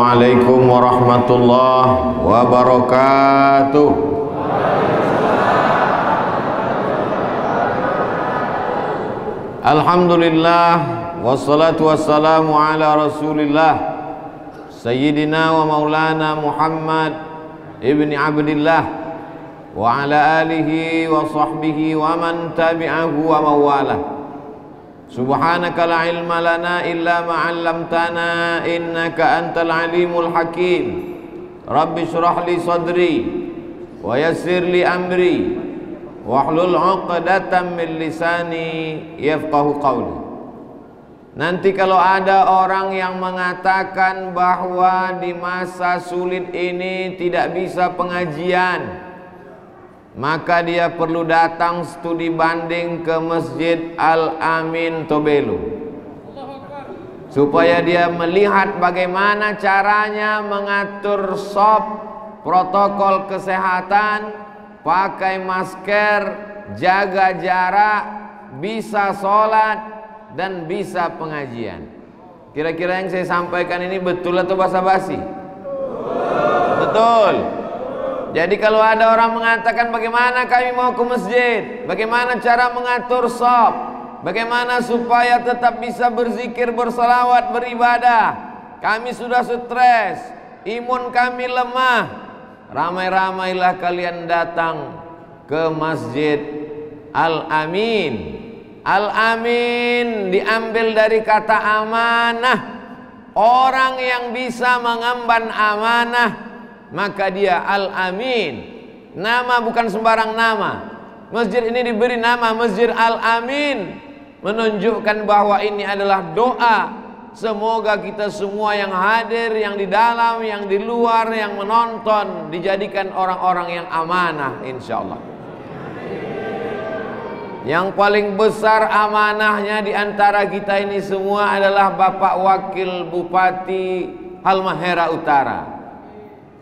Assalamualaikum warahmatullahi wabarakatuh. Alhamdulillah wassalatu wassalamu ala Rasulillah Sayyidina wa maulana Muhammad ibni Abdillah wa ala alihi wa sahbihi wa man tabi'ahu wa mawalah. Subhanaka la ilma lana illa ma 'allamtana innaka antal alimul hakim. Rabbi shrah li sadri wa yassir li amri wahlul 'uqdatam min lisani yafqahu qawli. Nanti kalau ada orang yang mengatakan bahwa di masa sulit ini tidak bisa pengajian, maka dia perlu datang studi banding ke Masjid Al-Amin Tobelo supaya dia melihat bagaimana caranya mengatur shop, protokol kesehatan, pakai masker, jaga jarak, bisa sholat dan bisa pengajian. Kira-kira yang saya sampaikan ini betul atau basa-basi? Betul. Jadi kalau ada orang mengatakan bagaimana kami mau ke masjid, bagaimana cara mengatur shop, bagaimana supaya tetap bisa berzikir, bersalawat, beribadah, kami sudah stres, imun kami lemah, ramai-ramailah kalian datang ke Masjid Al-Amin. Al-Amin diambil dari kata amanah. Orang yang bisa mengemban amanah maka dia Al-Amin. Nama bukan sembarang nama. Masjid ini diberi nama Masjid Al-Amin, menunjukkan bahwa ini adalah doa. Semoga kita semua yang hadir, yang di dalam, yang di luar, yang menonton, dijadikan orang-orang yang amanah insyaallah. Yang paling besar amanahnya di antara kita ini semua adalah Bapak Wakil Bupati Halmahera Utara.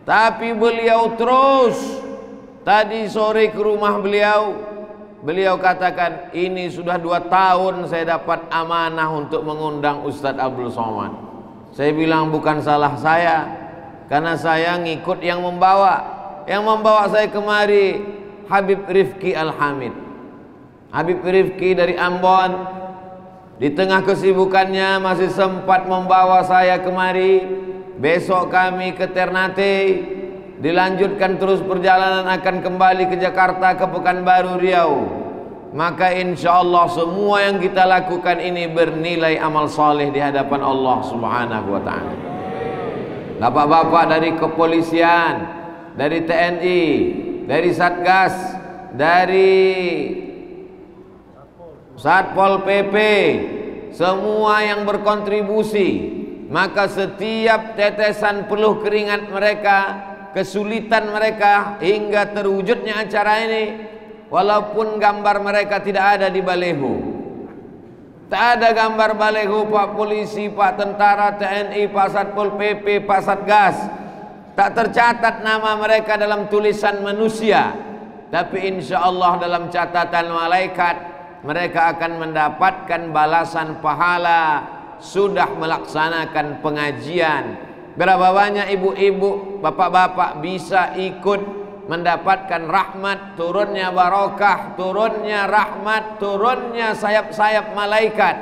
Tapi beliau terus, tadi sore ke rumah beliau katakan, ini sudah 2 tahun saya dapat amanah untuk mengundang Ustadz Abdul Somad. Saya bilang bukan salah saya, karena saya ngikut yang membawa. Yang membawa saya kemari Habib Rifki Al-Hamid. Habib Rifki dari Ambon, di tengah kesibukannya masih sempat membawa saya kemari. Besok kami ke Ternate, dilanjutkan terus perjalanan akan kembali ke Jakarta, ke Pekanbaru Riau. Maka insya Allah semua yang kita lakukan ini bernilai amal soleh di hadapan Allah Subhanahu wa ta'ala. Bapak-bapak dari kepolisian, dari TNI, dari Satgas, dari Satpol PP, semua yang berkontribusi, maka setiap tetesan peluh keringat mereka, kesulitan mereka hingga terwujudnya acara ini, walaupun gambar mereka tidak ada di baleho, tak ada gambar baleho Pak Polisi, Pak Tentara, TNI, Pak Satpol PP, Pak Satgas, tak tercatat nama mereka dalam tulisan manusia, tapi insya Allah dalam catatan malaikat mereka akan mendapatkan balasan pahala sudah melaksanakan pengajian. Berapa banyak ibu-ibu, bapak-bapak bisa ikut mendapatkan rahmat, turunnya barokah, turunnya rahmat, turunnya sayap-sayap malaikat.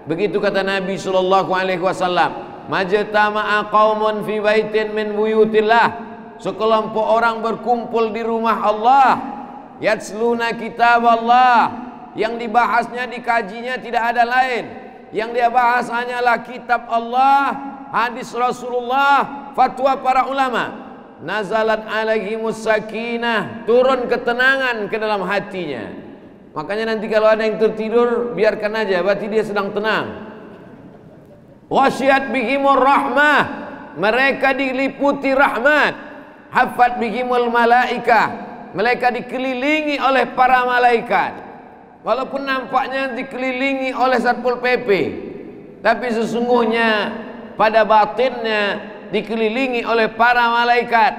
Begitu kata Nabi sallallahu alaihi wasallam, majtama'a qaumun fi baitin min buyutillah, sekelompok orang berkumpul di rumah Allah, yatsluna kitab Allah, yang dibahasnya, dikajinya tidak ada lain, yang dia bahas hanyalah kitab Allah, hadis Rasulullah, fatwa para ulama. Nazalat alaihimus sakinah, turun ketenangan ke dalam hatinya. Makanya nanti kalau ada yang tertidur, biarkan aja, berarti dia sedang tenang. Wasyiat bihimur rahmah, mereka diliputi rahmat. Hafat bihimul malaikah, mereka dikelilingi oleh para malaikat. Walaupun nampaknya dikelilingi oleh Satpol PP, tapi sesungguhnya pada batinnya dikelilingi oleh para malaikat.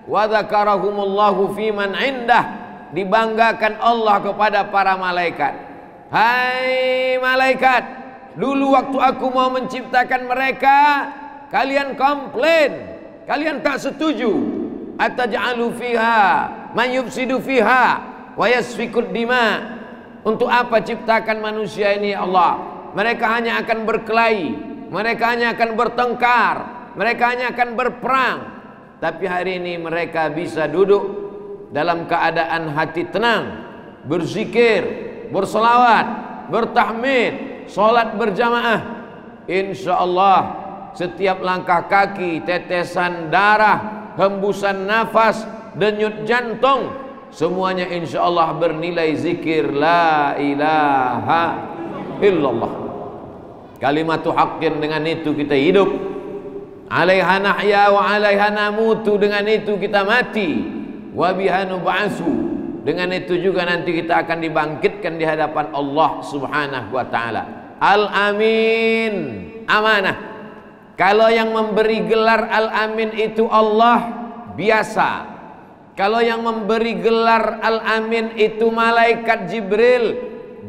Wa dzakarahumullahu fiman indah, dibanggakan Allah kepada para malaikat. Hai malaikat, dulu waktu aku mau menciptakan mereka, kalian komplain, kalian tak setuju. Ataj'alu fiha man yufsidu fiha wa yasfikud dima. Untuk apa ciptakan manusia ini ya Allah? Mereka hanya akan berkelahi, mereka hanya akan bertengkar, mereka hanya akan berperang. Tapi hari ini mereka bisa duduk dalam keadaan hati tenang, berzikir, berselawat, bertahmid, sholat berjamaah. Insya Allah setiap langkah kaki, tetesan darah, hembusan nafas, denyut jantung, semuanya insya Allah bernilai zikir la ilaha illallah. Kalimatu haqqin, dengan itu kita hidup. Alaiha nahya wa alaiha namutu, dengan itu kita mati. Wa biha nub'atsu, dengan itu juga nanti kita akan dibangkitkan di hadapan Allah Subhanahu wa taala. Al-Amin, amanah. Kalau yang memberi gelar Al-Amin itu Allah, biasa. Kalau yang memberi gelar Al-Amin itu malaikat Jibril,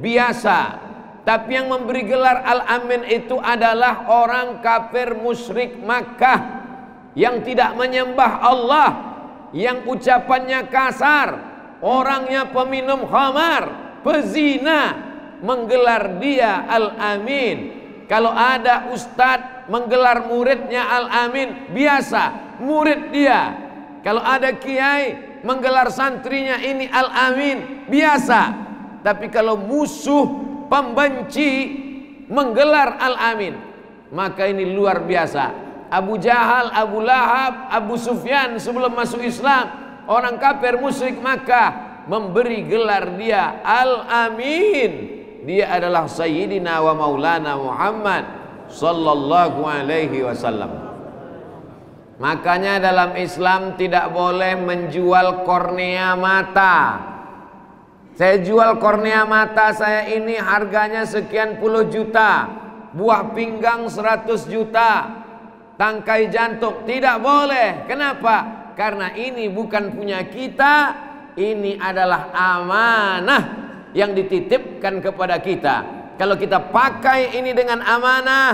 biasa. Tapi yang memberi gelar Al-Amin itu adalah orang kafir musyrik Makkah yang tidak menyembah Allah, yang ucapannya kasar, orangnya peminum khamar, pezina, menggelar dia Al-Amin. Kalau ada ustadz menggelar muridnya Al-Amin, biasa, murid dia. Kalau ada kiai menggelar santrinya ini Al-Amin, biasa. Tapi kalau musuh, pembenci menggelar Al-Amin, maka ini luar biasa. Abu Jahal, Abu Lahab, Abu Sufyan sebelum masuk Islam, orang kafir musyrik Makkah, memberi gelar dia Al-Amin. Dia adalah Sayyidina wa Maulana Muhammad sallallahu alaihi wasallam. Makanya dalam Islam tidak boleh menjual kornea mata. Saya jual kornea mata saya ini harganya sekian puluh juta, buah pinggang 100 juta, tangkai jantung, tidak boleh. Kenapa? Karena ini bukan punya kita, ini adalah amanah yang dititipkan kepada kita. Kalau kita pakai ini dengan amanah,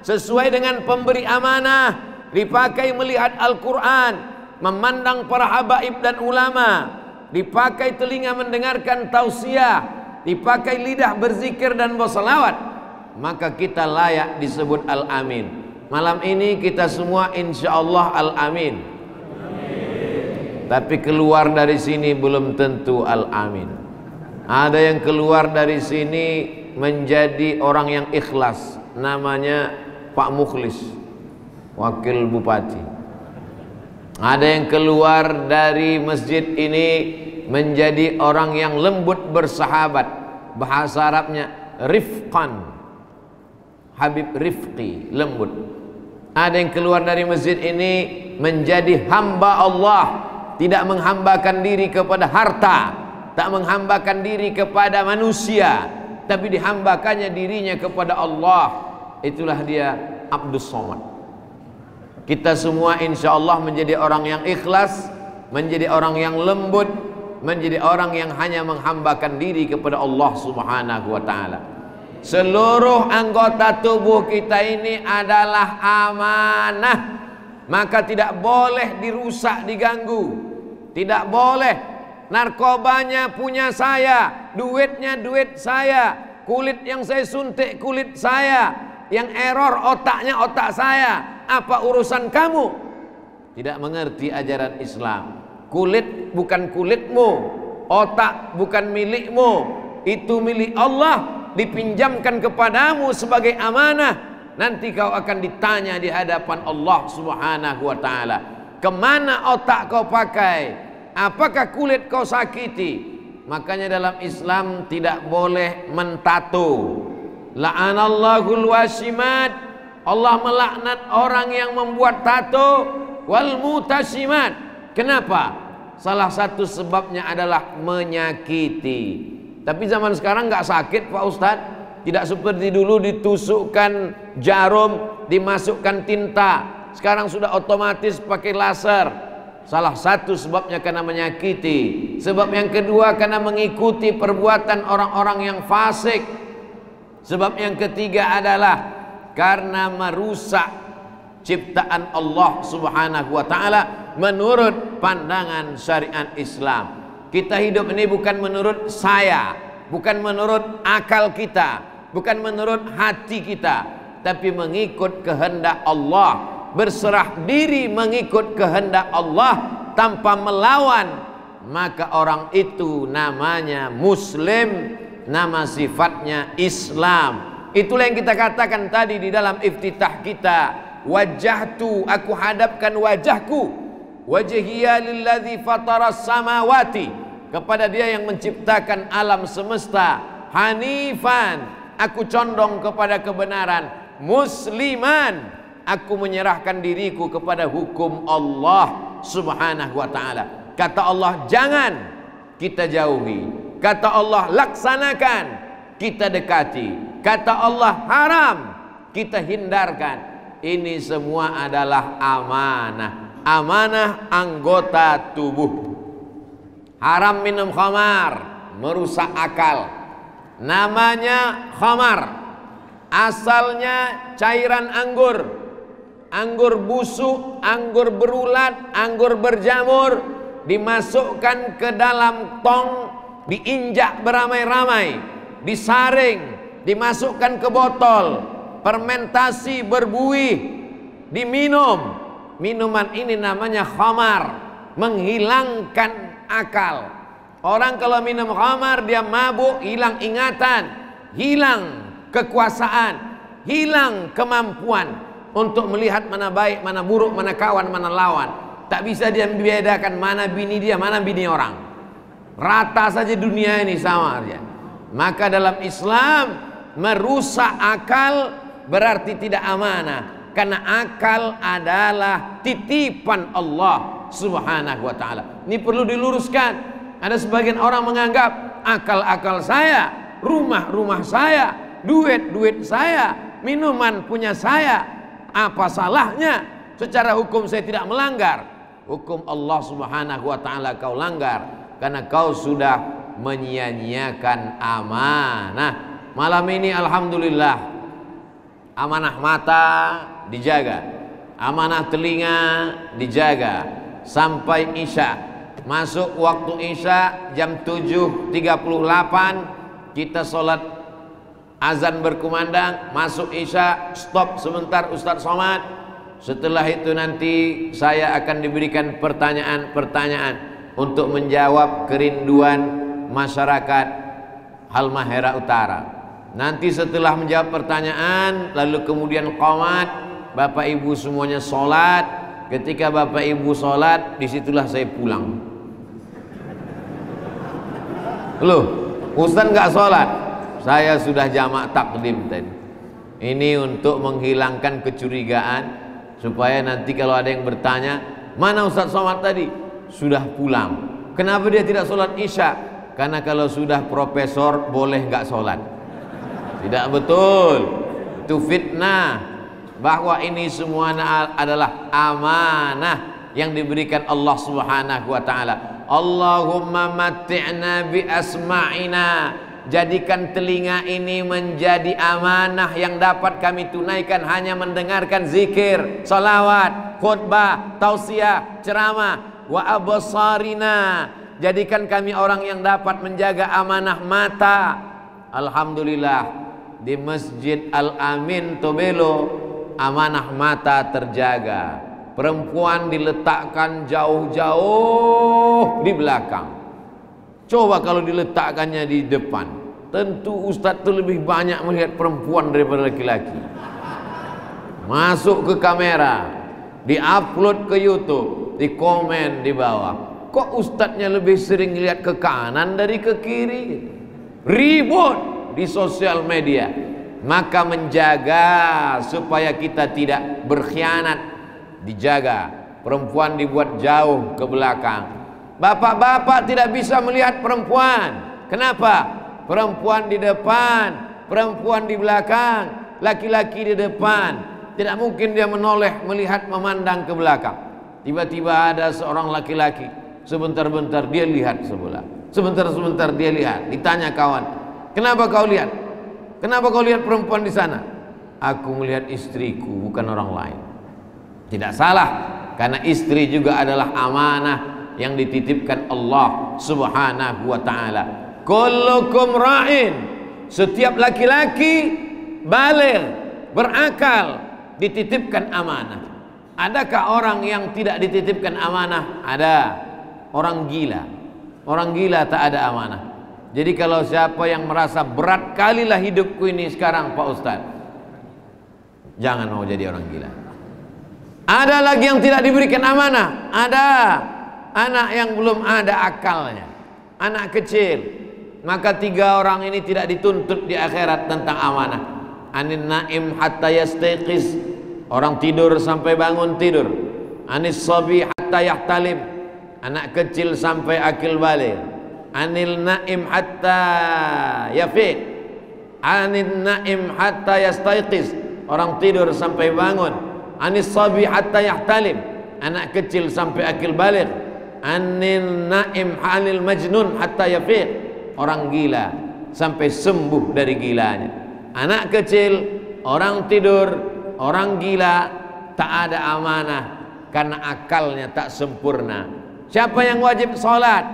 sesuai dengan pemberi amanah, dipakai melihat Al-Quran, memandang para habaib dan ulama, dipakai telinga mendengarkan tausiah, dipakai lidah berzikir dan berselawat, maka kita layak disebut Al-Amin. Malam ini kita semua insya Allah Al-Amin. Tapi keluar dari sini belum tentu Al-Amin. Ada yang keluar dari sini menjadi orang yang ikhlas, namanya Pak Mukhlis, wakil bupati. Ada yang keluar dari masjid ini menjadi orang yang lembut bersahabat, bahasa Arabnya rifqan, Habib Rifqi, lembut. Ada yang keluar dari masjid ini menjadi hamba Allah, tidak menghambakan diri kepada harta, tak menghambakan diri kepada manusia, tapi dihambakannya dirinya kepada Allah. Itulah dia Abdus Somad. Kita semua insya Allah menjadi orang yang ikhlas, menjadi orang yang lembut, menjadi orang yang hanya menghambakan diri kepada Allah Subhanahu wa ta'ala. Seluruh anggota tubuh kita ini adalah amanah, maka tidak boleh dirusak, diganggu. Tidak boleh. Narkobanya punya saya, duitnya duit saya, kulit yang saya suntik kulit saya, yang error otaknya otak saya. Apa urusan kamu? Tidak mengerti ajaran Islam. Kulit bukan kulitmu, otak bukan milikmu, itu milik Allah, dipinjamkan kepadamu sebagai amanah. Nanti kau akan ditanya di hadapan Allah Subhanahu wa ta'ala, kemana otak kau pakai, apakah kulit kau sakiti. Makanya dalam Islam tidak boleh mentato. La'anallahul wasimat, Allah melaknat orang yang membuat tato, wal mutasimat. Kenapa? Salah satu sebabnya adalah menyakiti. Tapi zaman sekarang nggak sakit Pak Ustadz. Tidak seperti dulu ditusukkan jarum, dimasukkan tinta. Sekarang sudah otomatis pakai laser. Salah satu sebabnya karena menyakiti. Sebab yang kedua karena mengikuti perbuatan orang-orang yang fasik. Sebab yang ketiga adalah karena merusak ciptaan Allah Subhanahu wa taala menurut pandangan syariat Islam. Kita hidup ini bukan menurut saya, bukan menurut akal kita, bukan menurut hati kita, tapi mengikut kehendak Allah, berserah diri mengikut kehendak Allah tanpa melawan, maka orang itu namanya muslim, nama sifatnya Islam. Itulah yang kita katakan tadi di dalam iftitah kita, wajjahtu, aku hadapkan wajahku, wajhiya lilladzi fataras samawati, kepada dia yang menciptakan alam semesta, hanifan, aku condong kepada kebenaran, musliman, aku menyerahkan diriku kepada hukum Allah Subhanahu wa taala. Kata Allah jangan, kita jauhi. Kata Allah laksanakan, kita dekati. Kata Allah haram, kita hindarkan. Ini semua adalah amanah, amanah anggota tubuh. Haram minum khamar, merusak akal. Namanya khamar, asalnya cairan anggur, anggur busuk, anggur berulat, anggur berjamur, dimasukkan ke dalam tong, diinjak beramai-ramai, disaring, dimasukkan ke botol, fermentasi berbuih, diminum. Minuman ini namanya khamar, menghilangkan akal. Orang kalau minum khamar dia mabuk, hilang ingatan, hilang kekuasaan, hilang kemampuan untuk melihat mana baik, mana buruk, mana kawan, mana lawan. Tak bisa dia membedakan mana bini dia, mana bini orang. Rata saja dunia ini sama aja. Maka dalam Islam merusak akal berarti tidak amanah, karena akal adalah titipan Allah Subhanahu wa taala. Ini perlu diluruskan. Ada sebagian orang menganggap akal-akal saya, rumah-rumah saya, duit-duit saya, minuman punya saya, apa salahnya? Secara hukum saya tidak melanggar. Hukum Allah Subhanahu wa taala kau langgar, karena kau sudah menyia-nyiakan amanah. Malam ini alhamdulillah amanah mata dijaga, amanah telinga dijaga sampai Isya. Masuk waktu Isya jam 7.38 kita sholat, azan berkumandang, masuk Isya, stop sebentar Ustadz Somad. Setelah itu nanti saya akan diberikan pertanyaan-pertanyaan untuk menjawab kerinduan masyarakat Halmahera Utara. Nanti setelah menjawab pertanyaan, lalu kemudian qomat, Bapak Ibu semuanya sholat. Ketika Bapak Ibu sholat, disitulah saya pulang. Loh, Ustaz nggak sholat? Saya sudah jamak takdim tadi. Ini untuk menghilangkan kecurigaan, supaya nanti kalau ada yang bertanya, mana Ustaz Somad tadi? Sudah pulang. Kenapa dia tidak sholat Isya? Karena kalau sudah profesor boleh nggak sholat. Tidak betul. Itu fitnah. Bahwa ini semua adalah amanah yang diberikan Allah Subhanahu wa taala. Allahumma matti'na bi asma'ina, jadikan telinga ini menjadi amanah yang dapat kami tunaikan hanya mendengarkan zikir, salawat, khutbah, tausiah, ceramah. Wa absarina, jadikan kami orang yang dapat menjaga amanah mata. Alhamdulillah di Masjid Al-Amin Tobelo amanah mata terjaga. Perempuan diletakkan jauh-jauh di belakang. Coba kalau diletakkannya di depan, tentu Ustadz itu lebih banyak melihat perempuan daripada laki-laki. Masuk ke kamera, diupload ke YouTube, di komen di bawah, kok Ustadznya lebih sering lihat ke kanan dari ke kiri? Ribut di sosial media. Maka menjaga supaya kita tidak berkhianat, dijaga. Perempuan dibuat jauh ke belakang. Bapak-bapak tidak bisa melihat perempuan. Kenapa? Perempuan di depan, perempuan di belakang, laki-laki di depan. Tidak mungkin dia menoleh melihat memandang ke belakang. Tiba-tiba ada seorang laki-laki, sebentar-bentar dia lihat sebelah, sebentar-sebentar dia lihat. Ditanya kawan, kenapa kau lihat? Kenapa kau lihat perempuan di sana? Aku melihat istriku, bukan orang lain. Tidak salah, karena istri juga adalah amanah yang dititipkan Allah Subhanahu wa ta'ala. Kullukum ra'in, setiap laki-laki baligh, berakal, dititipkan amanah. Adakah orang yang tidak dititipkan amanah? Ada. Orang gila. Orang gila tak ada amanah. Jadi kalau siapa yang merasa berat kalilah hidupku ini sekarang Pak Ustadz, jangan mau jadi orang gila. Ada lagi yang tidak diberikan amanah. Ada anak yang belum ada akalnya, anak kecil. Maka 3 orang ini tidak dituntut di akhirat tentang amanah. Anin naim hatta yastayqiz, orang tidur sampai bangun tidur. Anis sabi hatta yahtalim, anak kecil sampai akil balik. Anil naim hatta yafiq, anin naim hatta yastayqiz, orang tidur sampai bangun. Anis sabi hatta yahtalim, anak kecil sampai akil balik. Anil naim halil majnun hatta yafiq, orang gila sampai sembuh dari gilanya. Anak kecil, orang tidur, orang gila, tak ada amanah karena akalnya tak sempurna. Siapa yang wajib sholat?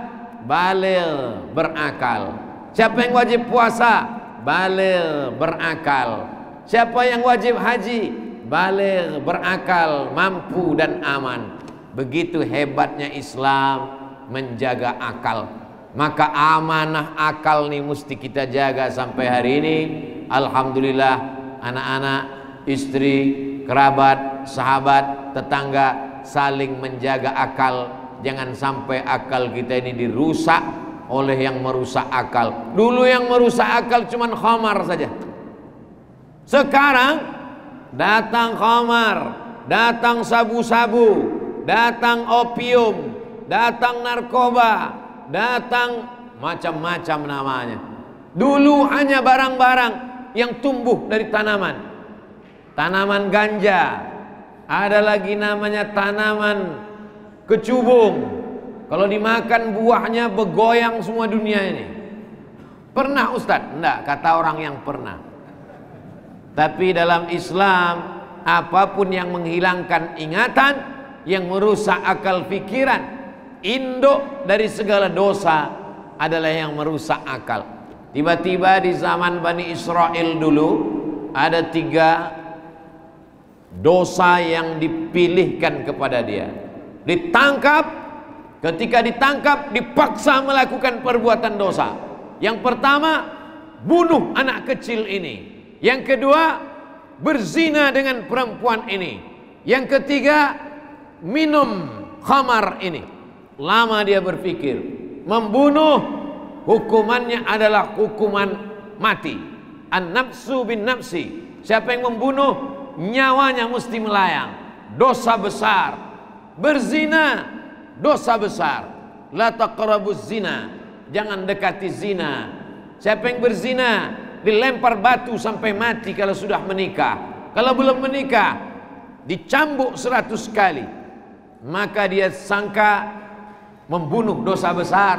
Baligh, berakal. Siapa yang wajib puasa? Baligh, berakal. Siapa yang wajib haji? Baligh, berakal, mampu dan aman. Begitu hebatnya Islam menjaga akal. Maka amanah akal nih mesti kita jaga sampai hari ini. Alhamdulillah, anak-anak, istri, kerabat, sahabat, tetangga saling menjaga akal. Jangan sampai akal kita ini dirusak oleh yang merusak akal. Dulu yang merusak akal cuman khamar saja. Sekarang datang khamar, datang sabu-sabu, datang opium, datang narkoba, datang macam-macam namanya. Dulu hanya barang-barang yang tumbuh dari tanaman. Tanaman ganja, ada lagi namanya tanaman kecubung. Kalau dimakan buahnya begoyang semua dunia ini. Pernah Ustadz? Enggak, kata orang yang pernah. Tapi dalam Islam, apapun yang menghilangkan ingatan, yang merusak akal pikiran, induk dari segala dosa adalah yang merusak akal. Tiba-tiba di zaman Bani Israel dulu ada 3 dosa yang dipilihkan kepada dia. Ditangkap, ketika ditangkap dipaksa melakukan perbuatan dosa. Yang pertama, bunuh anak kecil ini. Yang kedua, berzina dengan perempuan ini. Yang ketiga, minum khamar ini. Lama dia berpikir, membunuh hukumannya adalah hukuman mati. An-nafsu bin nafsi, siapa yang membunuh nyawanya mesti melayang. Dosa besar. Berzina, dosa besar. La taqrabuz zina, jangan dekati zina. Siapa yang berzina dilempar batu sampai mati kalau sudah menikah. Kalau belum menikah dicambuk 100 kali. Maka dia sangka membunuh dosa besar,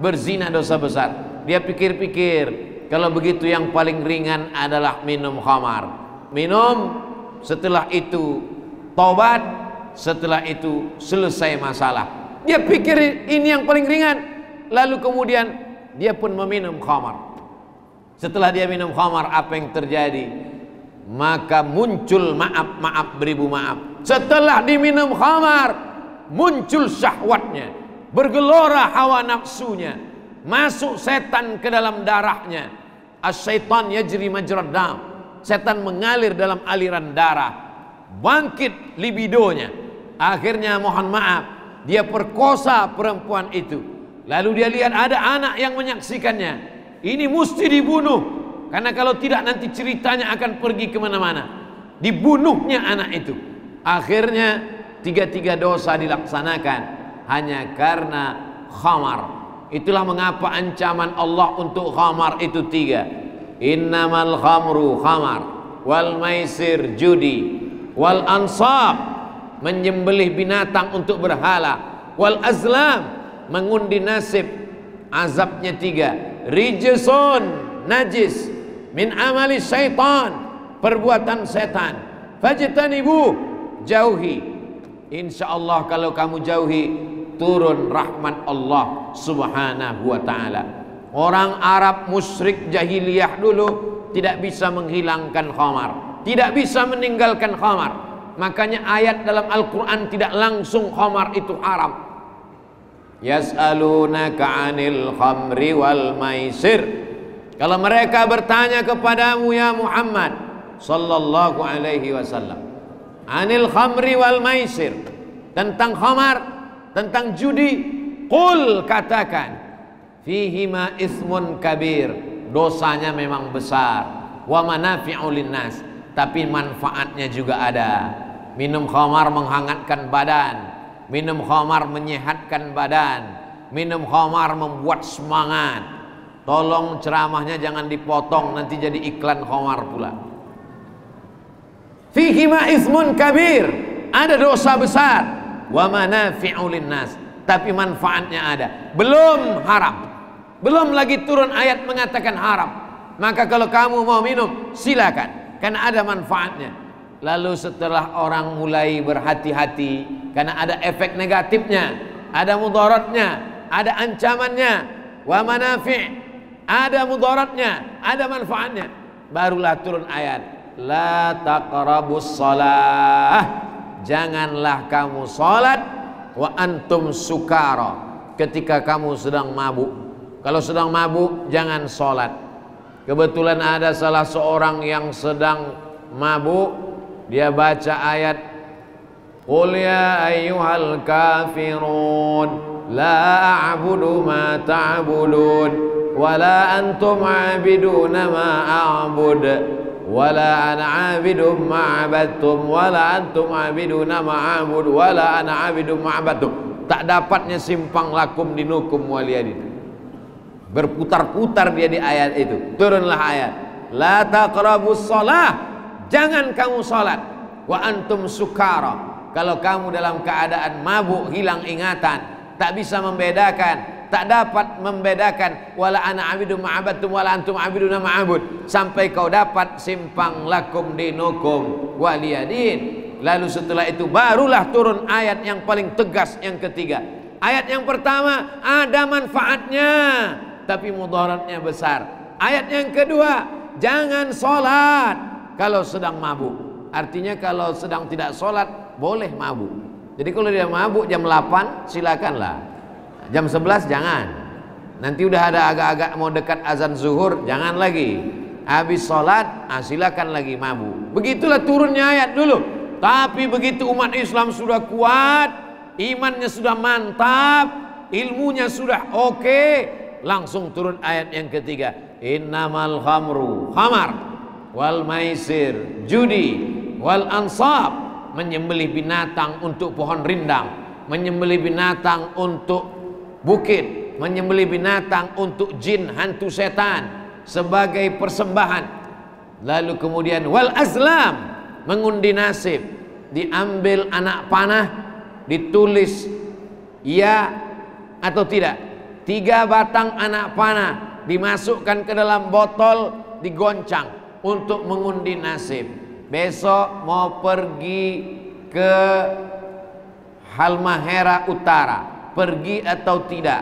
berzina dosa besar. Dia pikir-pikir, kalau begitu yang paling ringan adalah minum khamar. Minum, setelah itu tobat, setelah itu selesai masalah. Dia pikir ini yang paling ringan, lalu kemudian dia pun meminum khamar. Setelah dia minum khamar, apa yang terjadi? Maka muncul maaf beribu maaf. Setelah diminum khamar, muncul syahwatnya, bergelora hawa nafsunya, masuk setan ke dalam darahnya. As-syaitan yajri majrad dam, setan mengalir dalam aliran darah, bangkit libidonya. Akhirnya mohon maaf, dia perkosa perempuan itu. Lalu dia lihat ada anak yang menyaksikannya. Ini mesti dibunuh, karena kalau tidak nanti ceritanya akan pergi kemana-mana. Dibunuhnya anak itu. Akhirnya 3 dosa dilaksanakan hanya karena khamar. Itulah mengapa ancaman Allah untuk khamar itu 3. Innamal khamru khamar, wal maisir judi, wal ansab menyembelih binatang untuk berhala, wal azlam mengundi nasib. Azabnya 3. Rijsun, najis, min amali syaitan, perbuatan setan. Fajtanibu, jauhi. Insya Allah kalau kamu jauhi, turun rahmat Allah subhanahu wa ta'ala. Orang Arab musyrik jahiliyah dulu tidak bisa menghilangkan khamar, tidak bisa meninggalkan khamar. Makanya ayat dalam Al-Quran tidak langsung khamar itu haram. Yas'alunaka 'anil khamri wal maisir. Kalau mereka bertanya kepadamu ya Muhammad sallallahu alaihi wasallam, 'anil khamri wal maisir, tentang khamar, tentang judi, qul, katakan, fihima ismun kabir, dosanya memang besar, wa manafi'u linnas, tapi manfaatnya juga ada. Minum khamar menghangatkan badan, minum khamar menyehatkan badan, minum khamar membuat semangat. Tolong ceramahnya jangan dipotong, nanti jadi iklan khamar pula. Fihima ismun kabir, ada dosa besar, wa manafi'u linnas, tapi manfaatnya ada. Belum haram, belum lagi turun ayat mengatakan haram. Maka kalau kamu mau minum silakan, karena ada manfaatnya. Lalu setelah orang mulai berhati-hati, karena ada efek negatifnya, ada mudaratnya, ada ancamannya, wa manafi', ada mudaratnya, ada manfaatnya, barulah turun ayat, la taqrabus shalah, janganlah kamu salat wa antum sukara, ketika kamu sedang mabuk. Kalau sedang mabuk jangan salat. Kebetulan ada salah seorang yang sedang mabuk, dia baca ayat qul ya ayyuhal kafirun la a'budu ma ta'budun wala antum 'abiduna ma a'bud wala ana 'abidum ma 'abadtum wala antum 'abiduna ma a'bud wala ana 'abidum ma 'abadtum. Tak dapatnya simpang lakum dinukum waliyadin. Berputar-putar dia di ayat itu. Turunlah ayat la taqrabus shalah, jangan kamu salat, wa antum sukara, kalau kamu dalam keadaan mabuk, hilang ingatan, tak bisa membedakan, tak dapat membedakan, wala ana abidu ma'abadtum wala antum abiduna ma'abud, sampai kau dapat simpang lakum dinukum waliyadin. Lalu setelah itu barulah turun ayat yang paling tegas yang ketiga. Ayat yang pertama ada manfaatnya, tapi mudaratnya besar. Ayat yang kedua, jangan sholat kalau sedang mabuk. Artinya kalau sedang tidak sholat boleh mabuk. Jadi kalau dia mabuk jam 8 silakanlah, jam 11 jangan. Nanti udah ada agak-agak mau dekat azan zuhur, jangan lagi. Habis sholat silakan lagi mabuk. Begitulah turunnya ayat dulu. Tapi begitu umat Islam sudah kuat, imannya sudah mantap, ilmunya sudah oke, langsung turun ayat yang ketiga, innamal khamru, khamar, wal maisir, judi, wal ansab, menyembelih binatang untuk pohon rindang, menyembelih binatang untuk bukit, menyembelih binatang untuk jin, hantu setan sebagai persembahan. Lalu kemudian wal azlam, mengundi nasib, diambil anak panah, ditulis ya atau tidak. 3 batang anak panah dimasukkan ke dalam botol, digoncang untuk mengundi nasib. Besok mau pergi ke Halmahera Utara, pergi atau tidak?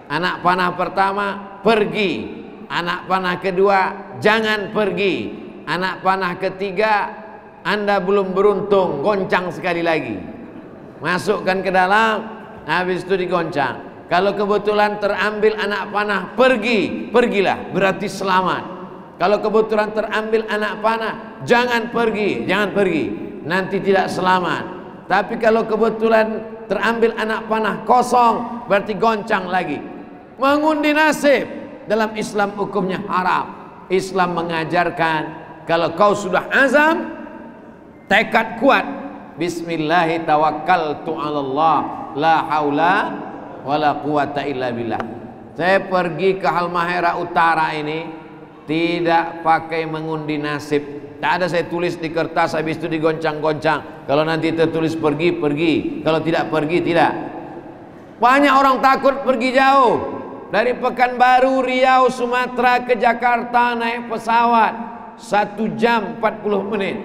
Anak panah pertama pergi, anak panah kedua jangan pergi, anak panah ketiga Anda belum beruntung, goncang sekali lagi, masukkan ke dalam, habis itu digoncang. Kalau kebetulan terambil anak panah, pergilah, berarti selamat. Kalau kebetulan terambil anak panah, jangan pergi, nanti tidak selamat. Tapi kalau kebetulan terambil anak panah kosong, berarti goncang lagi. Mengundi nasib dalam Islam hukumnya haram. Islam mengajarkan kalau kau sudah azam, tekad kuat, bismillahi tawakkaltu 'alallah la haula wala quwata illa billah. Saya pergi ke Halmahera Utara ini tidak pakai mengundi nasib. Tak ada saya tulis di kertas habis itu digoncang-goncang. Kalau nanti tertulis pergi, pergi. Kalau tidak pergi, tidak. Banyak orang takut pergi jauh. Dari Pekanbaru, Riau, Sumatera ke Jakarta naik pesawat 1 jam 40 menit.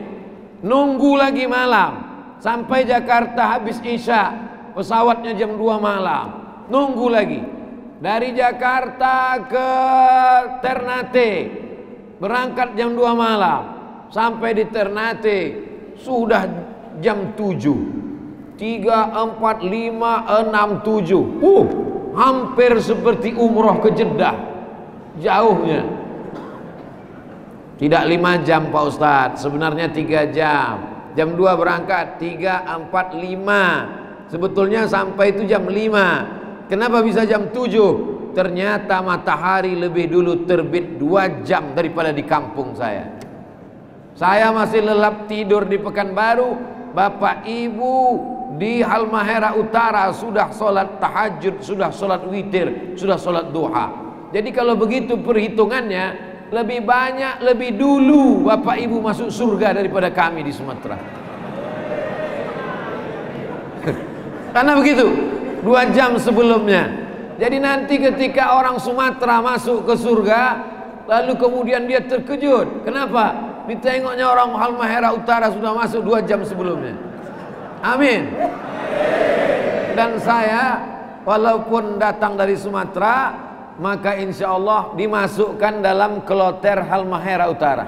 Nunggu lagi malam. Sampai Jakarta habis Isya, pesawatnya jam 2 malam. Nunggu lagi. Dari Jakarta ke Ternate, berangkat jam 2 malam. Sampai di Ternate sudah jam 7. 3, 4, 5, 6, 7. Hampir seperti umroh ke Jeddah. Jauhnya. Tidak 5 jam Pak Ustadz, sebenarnya 3 jam. Jam 2 berangkat, 3, 4, 5. Sebetulnya sampai itu jam 5. Kenapa bisa jam 7? Ternyata matahari lebih dulu terbit 2 jam daripada di kampung saya. Saya masih lelap tidur di Pekanbaru. Bapak Ibu di Halmahera Utara sudah sholat tahajud, sudah sholat witir, sudah sholat duha. Jadi kalau begitu perhitungannya, lebih banyak, lebih dulu Bapak Ibu masuk surga daripada kami di Sumatera. Karena begitu, 2 jam sebelumnya. Jadi nanti ketika orang Sumatera masuk ke surga, lalu kemudian dia terkejut. Kenapa? Ditengoknya orang Halmahera Utara sudah masuk 2 jam sebelumnya. Amin. Dan saya walaupun datang dari Sumatera, maka insya Allah dimasukkan dalam kloter Halmahera Utara.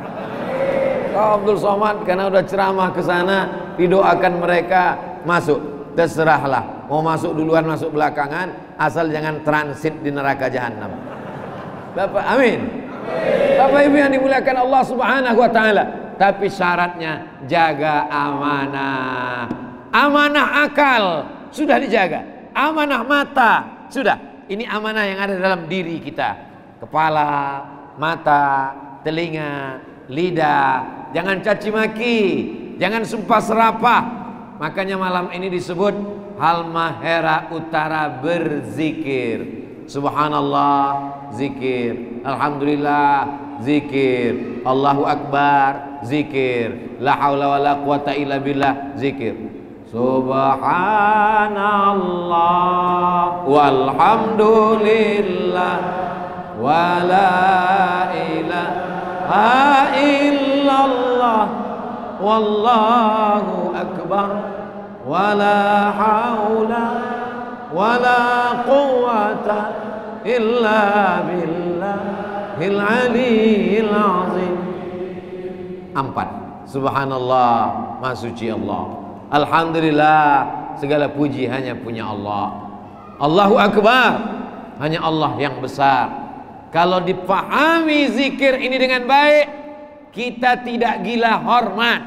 Pak Abdul Somad karena udah ceramah ke sana, didoakan mereka masuk. Terserahlah, mau masuk duluan masuk belakangan, asal jangan transit di neraka jahanam. Bapak, amin. Bapak Ibu yang dimuliakan Allah Subhanahu wa taala. Tapi syaratnya jaga amanah. Amanah akal sudah dijaga. Amanah mata sudah. Ini amanah yang ada dalam diri kita. Kepala, mata, telinga, lidah. Jangan caci maki, jangan sumpah serapah. Makanya malam ini disebut Halmahera Utara berzikir. Subhanallah, zikir. Alhamdulillah, zikir. Allahu Akbar, zikir. La haula wa la quwata illa billah, zikir. Subhanallah walhamdulillah wa la ilaha illallah wallahu akbar wa la haula wa la quwata illa billahil aliyyil azim. 4. Subhanallah, Maha Suci Allah. Alhamdulillah, segala puji hanya punya Allah. Allahu Akbar, hanya Allah yang besar. Kalau dipahami zikir ini dengan baik, kita tidak gila hormat.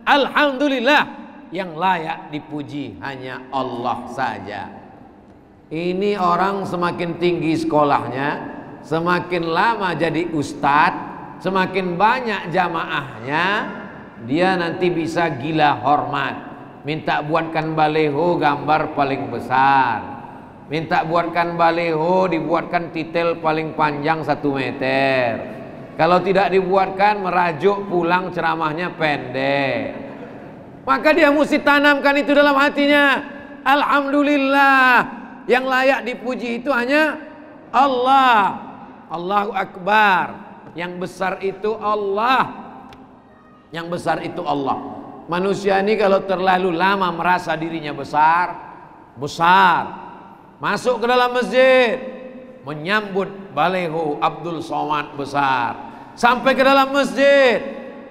Alhamdulillah, yang layak dipuji hanya Allah saja. Ini orang semakin tinggi sekolahnya, semakin lama jadi ustadz, semakin banyak jamaahnya, dia nanti bisa gila hormat. Minta buatkan baleho gambar paling besar, minta buatkan baleho dibuatkan titel paling panjang 1 meter. Kalau tidak dibuatkan, merajuk pulang ceramahnya pendek. Maka dia mesti tanamkan itu dalam hatinya. Alhamdulillah, yang layak dipuji itu hanya Allah. Allahu Akbar, yang besar itu Allah. Yang besar itu Allah. Manusia ini kalau terlalu lama merasa dirinya besar, masuk ke dalam masjid, menyambut baleho Abdul Somad besar, sampai ke dalam masjid,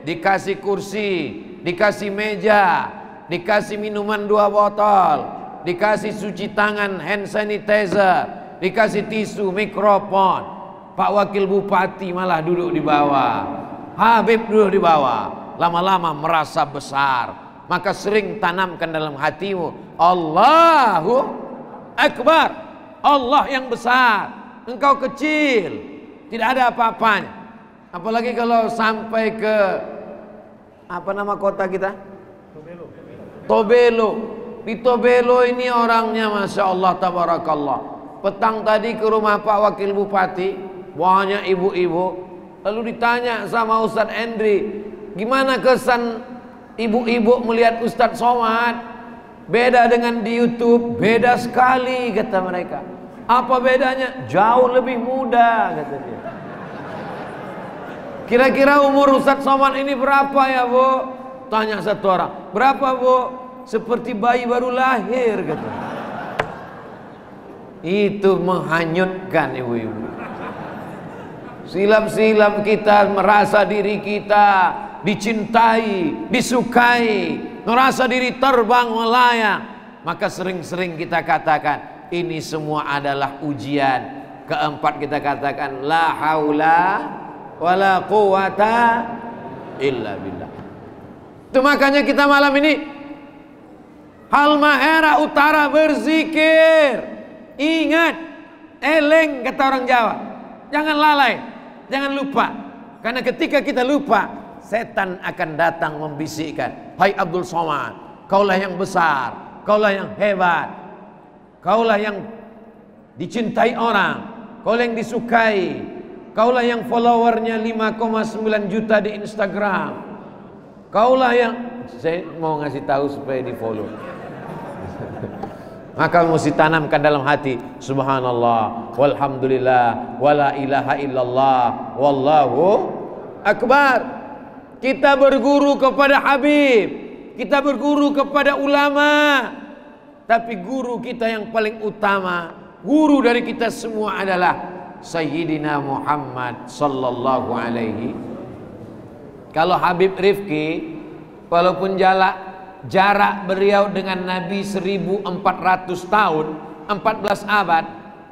dikasih kursi, dikasih meja, dikasih minuman 2 botol, dikasih cuci tangan hand sanitizer, dikasih tisu, mikrofon. Pak Wakil Bupati malah duduk di bawah, Habib duduk di bawah. Lama-lama merasa besar, maka sering tanamkan dalam hatimu Allahu Akbar, Allah yang besar, engkau kecil, tidak ada apa-apanya. Apalagi kalau sampai ke apa nama kota kita? Tobelo. Di Tobelo ini orangnya Masya Allah tabarakallah. Petang tadi ke rumah Pak Wakil Bupati, banyak ibu-ibu, lalu ditanya sama Ustadz Endri, gimana kesan ibu-ibu melihat Ustadz Somad? Beda dengan di YouTube, beda sekali kata mereka. Apa bedanya? Jauh lebih muda kata dia. Kira-kira umur Ustadz Somad ini berapa ya Bu? Tanya satu orang. Berapa Bu? seperti bayi baru lahir gitu. Itu menghanyutkan ibu-ibu. Silap-silap kita merasa diri kita dicintai, disukai, merasa diri terbang melayang. Maka sering-sering kita katakan ini semua adalah ujian. Keempat kita katakan la haula wala quwata illa billah. Itu makanya kita malam ini Halmahera Utara berzikir. Ingat, eleng kata orang Jawa. Jangan lalai, jangan lupa. Karena ketika kita lupa, setan akan datang membisikkan, hai Abdul Somad, kaulah yang besar, kaulah yang hebat, kaulah yang dicintai orang, kaulah yang disukai, kaulah yang followernya 5,9 juta di Instagram, kaulah yang, saya mau ngasih tahu supaya di follow. Maka mesti tanamkan dalam hati, subhanallah, walhamdulillah, wala ilaha illallah, wallahu akbar. Kita berguru kepada Habib, kita berguru kepada ulama, tapi guru kita yang paling utama, guru dari kita semua adalah Sayyidina Muhammad sallallahu alaihi. Kalau Habib Rifki, walaupun jarak beliau dengan Nabi 1400 tahun, 14 abad,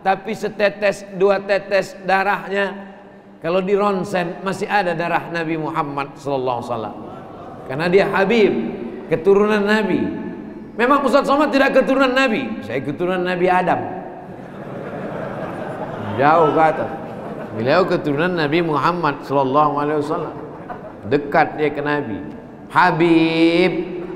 tapi setetes dua tetes darahnya kalau di ronsen masih ada darah Nabi Muhammad sallallahu alaihi wasallam. Karena dia Habib, keturunan Nabi. Memang Ustaz Somad tidak keturunan Nabi, saya keturunan Nabi Adam. Jauh ke atas. Beliau keturunan Nabi Muhammad sallallahu alaihi wasallam. Dekat dia ke Nabi. Habib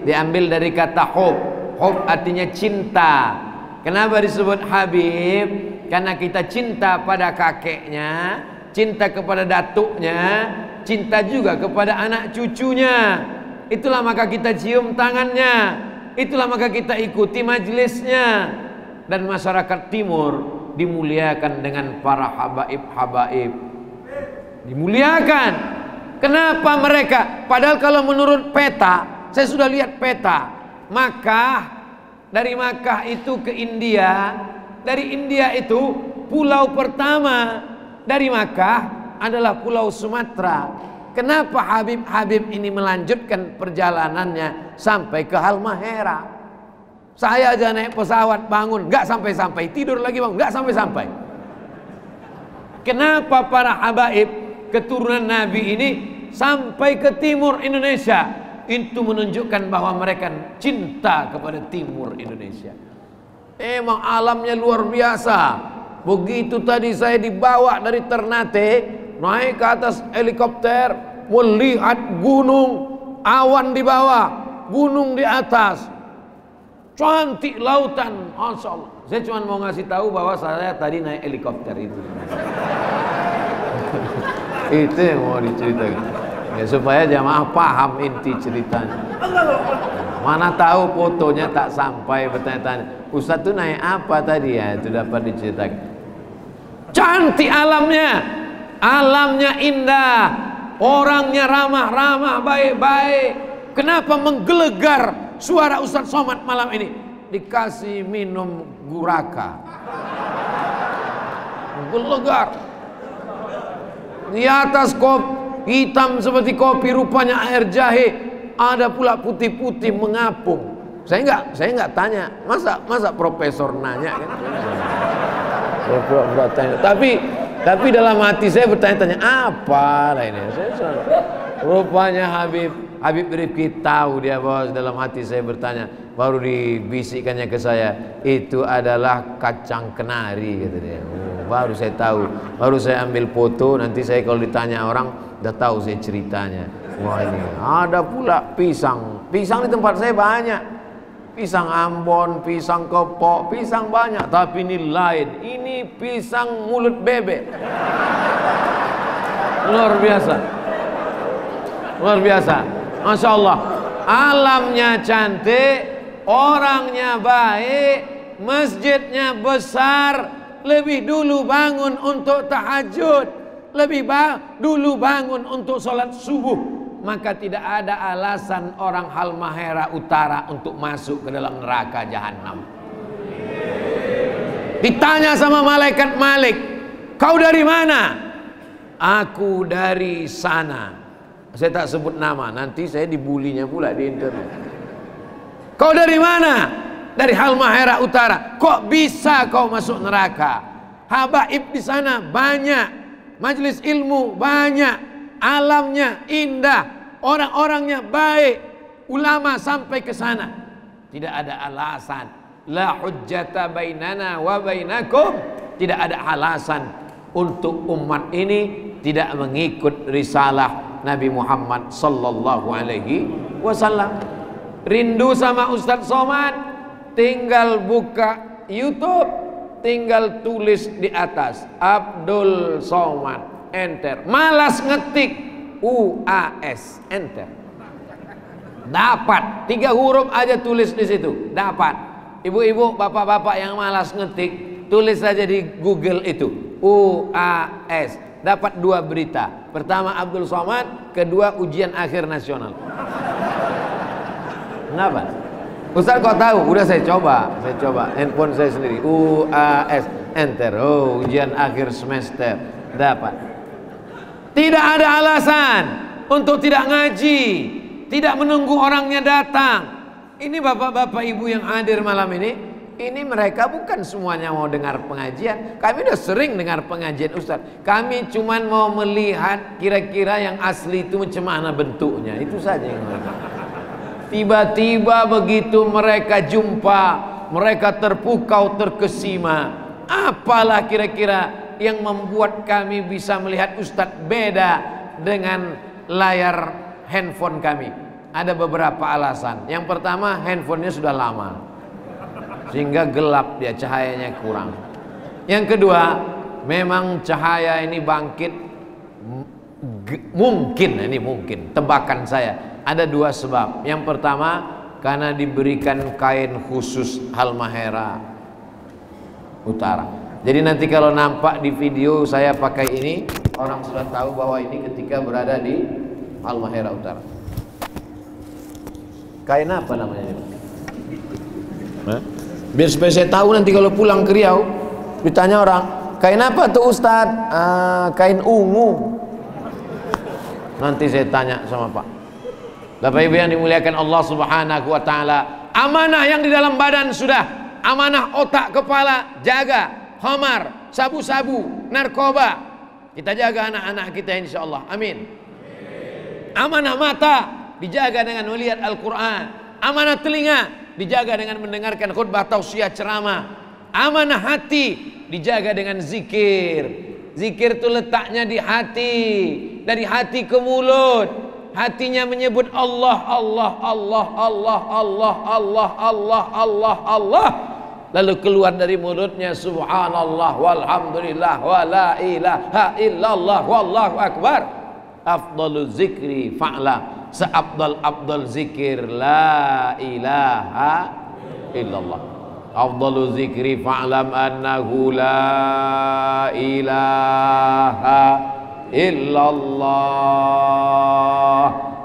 diambil dari kata hub. Hub artinya cinta. Kenapa disebut Habib? Karena kita cinta pada kakeknya, cinta kepada datuknya, cinta juga kepada anak cucunya. Itulah maka kita cium tangannya, itulah maka kita ikuti majelisnya. Dan masyarakat timur dimuliakan dengan para habaib-habaib. Dimuliakan. Kenapa mereka? Padahal kalau menurut peta, saya sudah lihat peta, dari Makkah itu ke India, dari India itu pulau pertama dari Makkah adalah Pulau Sumatera. Kenapa Habib-Habib ini melanjutkan perjalanannya sampai ke Halmahera? Saya aja naik pesawat bangun nggak sampai-sampai, tidur lagi bangun nggak sampai-sampai. Kenapa para habaib keturunan Nabi ini sampai ke timur Indonesia? Itu menunjukkan bahwa mereka cinta kepada timur Indonesia. Emang alamnya luar biasa. Begitu tadi saya dibawa dari Ternate, naik ke atas helikopter, melihat gunung, awan di bawah, gunung di atas, cantik lautan, Masya Allah. Saya cuma mau ngasih tahu bahwa saya tadi naik helikopter itu. Itu yang mau diceritakan. Ya, supaya jamaah paham inti ceritanya. Mana tahu fotonya tak sampai, bertanya-tanya, Ustaz tuh naik apa tadi ya? Itu dapat diceritakan. Cantik alamnya, alamnya indah, orangnya ramah-ramah, baik-baik. Kenapa menggelegar suara Ustaz Somad malam ini? Dikasih minum guraka, menggelegar. Di atas kopi hitam seperti kopi, rupanya air jahe, ada pula putih-putih mengapung. Saya enggak tanya, masa profesor nanya kan? Saya tanya. Tapi dalam hati saya bertanya-tanya, apa lah ini? Rupanya Habib Rifki tahu dia, bahwa dalam hati saya bertanya, baru dibisikkannya ke saya, itu adalah kacang kenari, kata dia. Baru saya tahu, baru saya ambil foto, nanti saya kalau ditanya orang udah tahu saya ceritanya. Wah, ini ada pula pisang di tempat saya banyak, pisang Ambon, pisang Kepok, pisang banyak, tapi ini lain, ini pisang mulut bebek. Luar biasa, luar biasa, Masya Allah. Alamnya cantik, orangnya baik, masjidnya besar. Lebih dulu bangun untuk tahajud, lebih dulu bangun untuk sholat subuh. maka tidak ada alasan orang Halmahera Utara untuk masuk ke dalam neraka jahanam. Ditanya sama malaikat Malik, kau dari mana? Aku dari sana. Saya tak sebut nama, nanti saya dibulinya pula di internet. Kau dari mana? Dari Halmahera Utara. Kok bisa kau masuk neraka? Habaib di sana banyak, majelis ilmu banyak, alamnya indah, orang-orangnya baik, ulama sampai ke sana. Tidak ada alasan. La hujjata bainana wa bainakum. Tidak ada alasan untuk umat ini tidak mengikut risalah Nabi Muhammad sallallahu alaihi wasallam. Rindu sama Ustadz Somad, tinggal buka YouTube, tinggal tulis di atas Abdul Somad, enter. Malas ngetik UAS, enter. Dapat 3 huruf aja tulis di situ, dapat. Ibu-ibu, bapak-bapak yang malas ngetik, tulis saja di Google itu UAS, dapat 2 berita. Pertama Abdul Somad, kedua ujian akhir nasional. Kenapa? Ustaz kok tahu? Udah saya coba handphone saya sendiri. UAS, enter. Oh, ujian akhir semester, dapat. Tidak ada alasan untuk tidak ngaji, tidak menunggu orangnya datang. Ini bapak-bapak ibu yang hadir malam ini mereka bukan semuanya mau dengar pengajian. Kami udah sering dengar pengajian Ustaz. Kami cuman mau melihat kira-kira yang asli itu macam mana bentuknya. Itu saja yang mereka. Tiba-tiba begitu mereka jumpa, mereka terpukau, terkesima. Apalah kira-kira yang membuat kami bisa melihat Ustadz beda dengan layar handphone kami? Ada beberapa alasan. Yang pertama, handphonenya sudah lama, sehingga gelap dia, cahayanya kurang. Yang kedua, memang cahaya ini bangkit mungkin tebakan saya. Ada 2 sebab. Yang pertama, karena diberikan kain khusus Halmahera Utara. Jadi nanti kalau nampak di video saya pakai ini, orang sudah tahu bahwa ini ketika berada di Halmahera Utara. Kain apa namanya ini? Biar supaya saya tahu nanti kalau pulang ke Riau, ditanya orang, kain apa tuh Ustadz? Kain ungu. Nanti saya tanya sama Pak. Bapak Ibu yang dimuliakan Allah Subhanahu wa taala, amanah yang di dalam badan sudah, amanah otak kepala jaga, khamar, sabu-sabu, narkoba. Kita jaga anak-anak kita insyaallah. Amin. Amanah mata dijaga dengan melihat Al-Qur'an. Amanah telinga dijaga dengan mendengarkan khutbah tausiah ceramah. Amanah hati dijaga dengan zikir. Zikir itu letaknya di hati, dari hati ke mulut. Hatinya menyebut Allah, Allah, Allah, Allah, Allah, Allah, Allah, Allah, Allah. Lalu keluar dari mulutnya subhanallah walhamdulillah wa la ilaha illallah wallahu akbar. Afdalu zikri fa'la, seabdal zikir la ilaha illallah. Afdalu zikri fa'lam annahu la ilaha illallah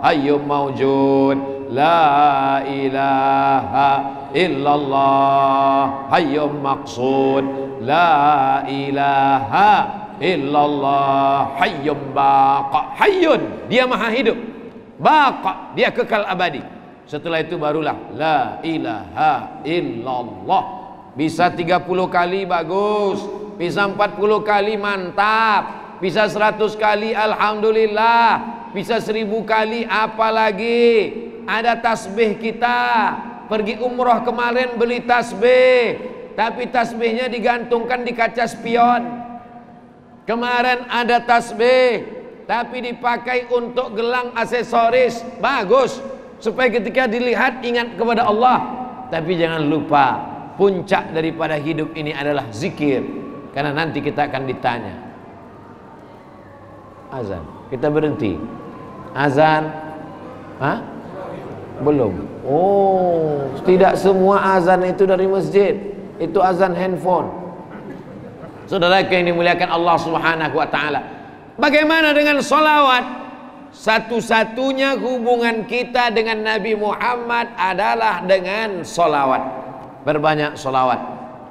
hayyum mawjud la ilaha illallah hayyum maqsud la ilaha illallah hayyum baqa. Hayyun, dia maha hidup. Baqa, dia kekal abadi. Setelah itu barulah la ilaha illallah. Bisa 30 kali bagus, bisa 40 kali mantap, bisa 100 kali alhamdulillah, bisa 1000 kali apalagi. Ada tasbih kita. Pergi umroh kemarin beli tasbih, tapi tasbihnya digantungkan di kaca spion. Kemarin ada tasbih, tapi dipakai untuk gelang aksesoris, bagus, supaya ketika dilihat ingat kepada Allah. Tapi jangan lupa, puncak daripada hidup ini adalah zikir, karena nanti kita akan ditanya. Azan, kita berhenti. Azan, belum. Oh, tidak semua azan itu dari masjid, itu azan handphone. Saudara yang dimuliakan Allah Subhanahu wa taala. Bagaimana dengan solawat? satu-satunya hubungan kita dengan Nabi Muhammad adalah dengan solawat. Berbanyak solawat.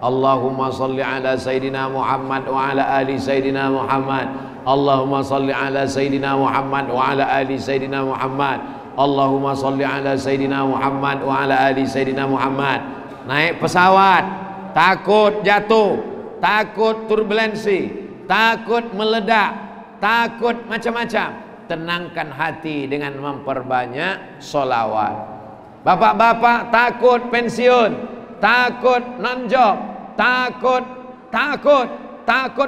Allahumma salli ala Sayyidina Muhammad wa ala ali Sayyidina Muhammad. Allahumma salli ala Sayyidina Muhammad wa ala ali Sayyidina Muhammad. Allahumma salli ala Sayyidina Muhammad wa ala ali Sayyidina Muhammad. Naik pesawat, takut jatuh, takut turbulensi, takut meledak, takut macam-macam. Tenangkan hati dengan memperbanyak solawat. Bapak-bapak takut pensiun, takut non-job, takut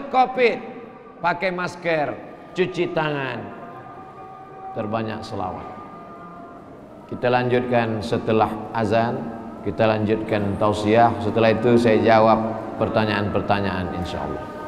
COVID, pakai masker, cuci tangan, terbanyak solawat. Kita lanjutkan setelah azan, kita lanjutkan tausiah. Setelah itu saya jawab pertanyaan-pertanyaan insyaallah.